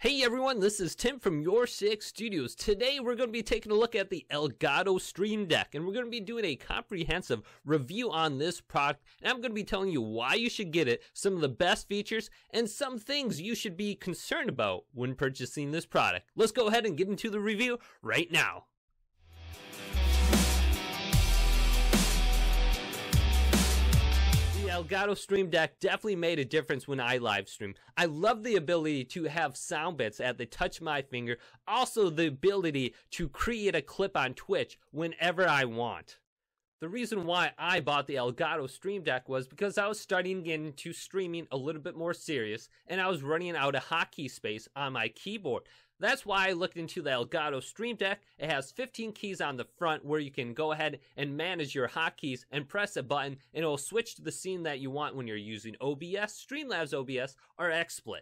Hey everyone, this is Tim from YourSixStudios. Today we're going to be taking a look at the Elgato Stream Deck, and we're going to be doing a comprehensive review on this product, and I'm going to be telling you why you should get it, some of the best features, and some things you should be concerned about when purchasing this product. Let's go ahead and get into the review right now. Elgato Stream Deck definitely made a difference when I live stream. I love the ability to have sound bits at the touch of my finger, also the ability to create a clip on Twitch whenever I want. The reason why I bought the Elgato Stream Deck was because I was starting to get into streaming a little bit more serious, and I was running out of hotkey space on my keyboard. That's why I looked into the Elgato Stream Deck. It has 15 keys on the front where you can go ahead and manage your hotkeys and press a button, and it will switch to the scene that you want when you're using OBS, Streamlabs OBS, or XSplit.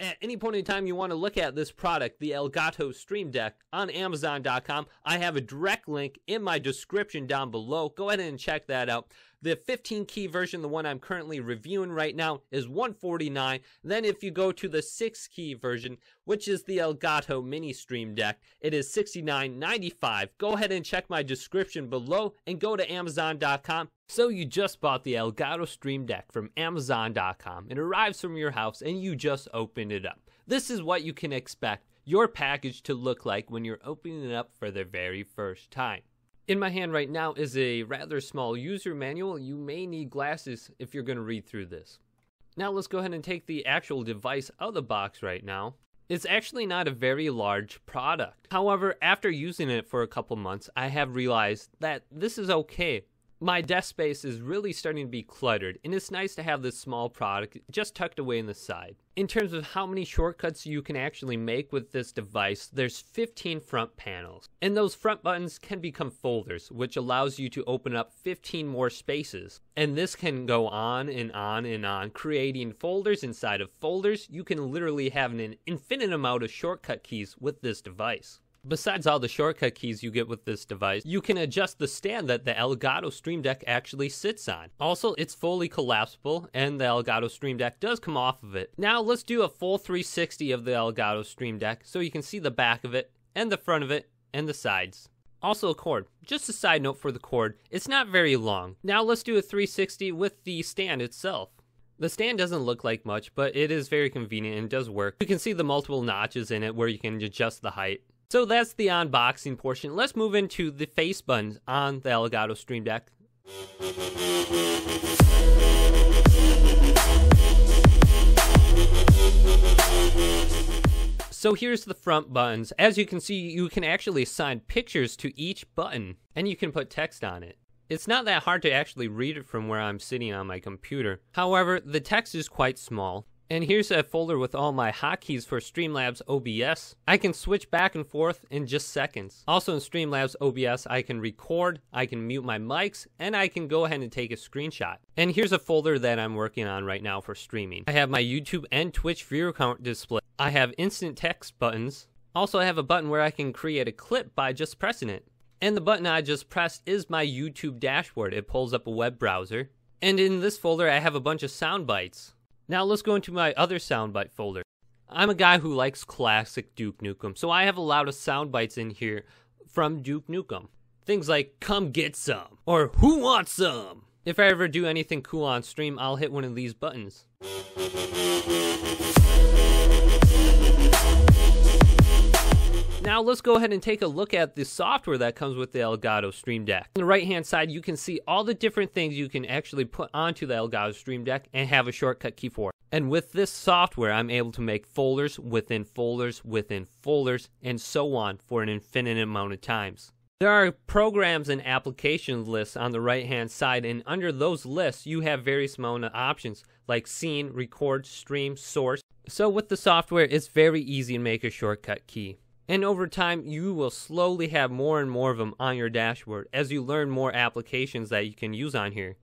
At any point in time you want to look at this product, the Elgato Stream Deck, on Amazon.com, I have a direct link in my description down below. Go ahead and check that out. The 15 key version, the one I'm currently reviewing right now, is $149. Then if you go to the 6 key version, which is the Elgato Mini Stream Deck, it is $69.95. Go ahead and check my description below and go to Amazon.com. So you just bought the Elgato Stream Deck from Amazon.com. It arrives from your house and you just opened it up. This is what you can expect your package to look like when you're opening it up for the very first time. In my hand right now is a rather small user manual. You may need glasses if you're going to read through this. Now let's go ahead and take the actual device out of the box right now. It's actually not a very large product. However, after using it for a couple months, I have realized that this is okay. My desk space is really starting to be cluttered, and it's nice to have this small product just tucked away in the side. In terms of how many shortcuts you can actually make with this device, there's 15 front panels. And those front buttons can become folders, which allows you to open up 15 more spaces. And this can go on and on and on, creating folders inside of folders. You can literally have an infinite amount of shortcut keys with this device. Besides all the shortcut keys you get with this device, you can adjust the stand that the Elgato Stream Deck actually sits on. Also, it's fully collapsible, and the Elgato Stream Deck does come off of it. Now, let's do a full 360 of the Elgato Stream Deck so you can see the back of it, and the front of it, and the sides. Also a cord. Just a side note for the cord, it's not very long. Now let's do a 360 with the stand itself. The stand doesn't look like much, but it is very convenient and does work. You can see the multiple notches in it where you can adjust the height. So that's the unboxing portion. Let's move into the face buttons on the Elgato Stream Deck. So here's the front buttons. As you can see, you can actually assign pictures to each button, and you can put text on it. It's not that hard to actually read it from where I'm sitting on my computer. However, the text is quite small. And here's a folder with all my hotkeys for Streamlabs OBS. I can switch back and forth in just seconds. Also in Streamlabs OBS, I can record, I can mute my mics, and I can go ahead and take a screenshot. And here's a folder that I'm working on right now for streaming. I have my YouTube and Twitch viewer count display. I have instant text buttons. Also, I have a button where I can create a clip by just pressing it. And the button I just pressed is my YouTube dashboard. It pulls up a web browser. And in this folder, I have a bunch of sound bites. Now let's go into my other soundbite folder. I'm a guy who likes classic Duke Nukem, so I have a lot of sound bites in here from Duke Nukem. Things like, come get some, or who wants some? If I ever do anything cool on stream, I'll hit one of these buttons. Now let's go ahead and take a look at the software that comes with the Elgato Stream Deck. On the right hand side, you can see all the different things you can actually put onto the Elgato Stream Deck and have a shortcut key for. And with this software, I'm able to make folders within folders within folders and so on for an infinite amount of times. There are programs and application lists on the right hand side, and under those lists you have various amount of options like scene, record, stream, source. So with the software, it's very easy to make a shortcut key. And over time, you will slowly have more and more of them on your dashboard as you learn more applications that you can use on here.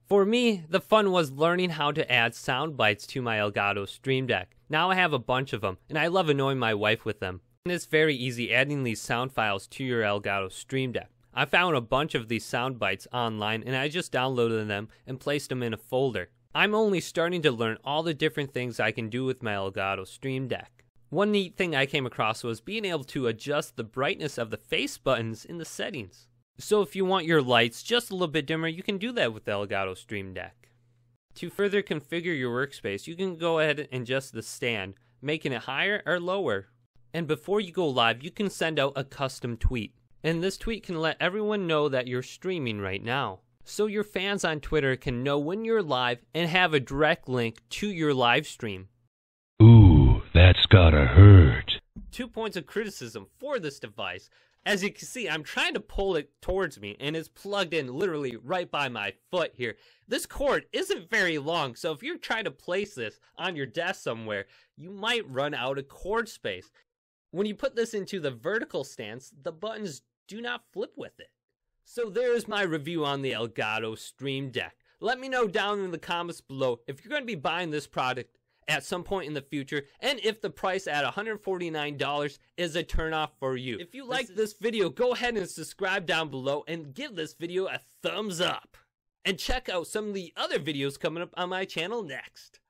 For me, the fun was learning how to add sound bites to my Elgato Stream Deck. Now I have a bunch of them, and I love annoying my wife with them. And it's very easy adding these sound files to your Elgato Stream Deck. I found a bunch of these sound bites online, and I just downloaded them and placed them in a folder. I'm only starting to learn all the different things I can do with my Elgato Stream Deck. One neat thing I came across was being able to adjust the brightness of the face buttons in the settings. So if you want your lights just a little bit dimmer, you can do that with the Elgato Stream Deck. To further configure your workspace, you can go ahead and adjust the stand, making it higher or lower. And before you go live, you can send out a custom tweet. And this tweet can let everyone know that you're streaming right now. So your fans on Twitter can know when you're live and have a direct link to your live stream. Ooh, that's gotta hurt. 2 points of criticism for this device. As you can see, I'm trying to pull it towards me, and it's plugged in literally right by my foot here. This cord isn't very long, so if you're trying to place this on your desk somewhere, you might run out of cord space. When you put this into the vertical stance, the buttons do not flip with it. So there's my review on the Elgato Stream Deck. Let me know down in the comments below if you're going to be buying this product at some point in the future, and if the price at $149 is a turnoff for you. If you like this video, go ahead and subscribe down below and give this video a thumbs up. And check out some of the other videos coming up on my channel next.